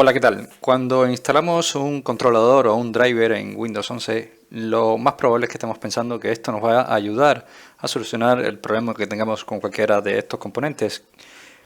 Hola, ¿qué tal? Cuando instalamos un controlador o un driver en Windows 11, lo más probable es que estemos pensando que esto nos va a ayudar a solucionar el problema que tengamos con cualquiera de estos componentes.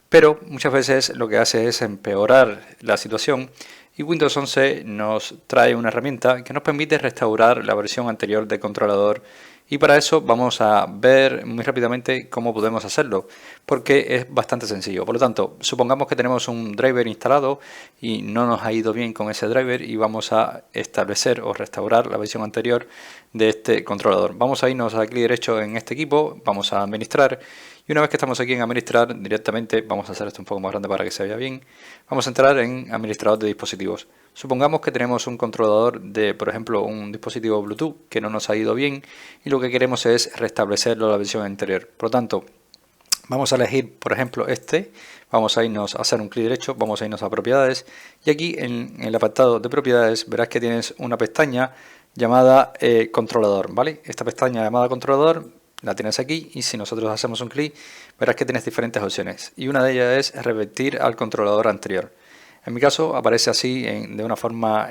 Pero muchas veces lo que hace es empeorar la situación y Windows 11 nos trae una herramienta que nos permite restaurar la versión anterior del controlador, y para eso vamos a ver muy rápidamente cómo podemos hacerlo, porque es bastante sencillo. Por lo tanto, supongamos que tenemos un driver instalado y no nos ha ido bien con ese driver y vamos a establecer o restaurar la versión anterior de este controlador. Vamos a irnos a clic derecho en este equipo, vamos a administrar, y una vez que estamos aquí en administrar, directamente vamos a hacer esto un poco más grande para que se vea bien. Vamos a entrar en administrador de dispositivos. Supongamos que tenemos un controlador de, por ejemplo, un dispositivo Bluetooth que no nos ha ido bien y lo que queremos es restablecerlo a la versión anterior. Por lo tanto, vamos a elegir, por ejemplo, vamos a irnos a hacer un clic derecho, vamos a irnos a propiedades, y aquí en el apartado de propiedades verás que tienes una pestaña llamada controlador, ¿vale? Esta pestaña llamada controlador la tienes aquí, y si nosotros hacemos un clic verás que tienes diferentes opciones y una de ellas es revertir al controlador anterior. En mi caso aparece así de una forma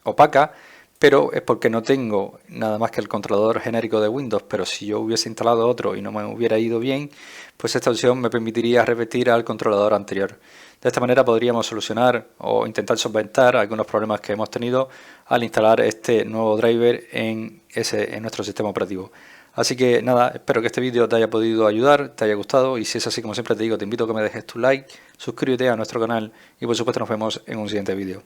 opaca, pero es porque no tengo nada más que el controlador genérico de Windows. Pero si yo hubiese instalado otro y no me hubiera ido bien, pues esta opción me permitiría repetir al controlador anterior. De esta manera podríamos solucionar o intentar solventar algunos problemas que hemos tenido al instalar este nuevo driver en nuestro sistema operativo. Así que nada, espero que este vídeo te haya podido ayudar, te haya gustado, y si es así, como siempre te digo, te invito a que me dejes tu like, suscríbete a nuestro canal y por supuesto nos vemos en un siguiente vídeo.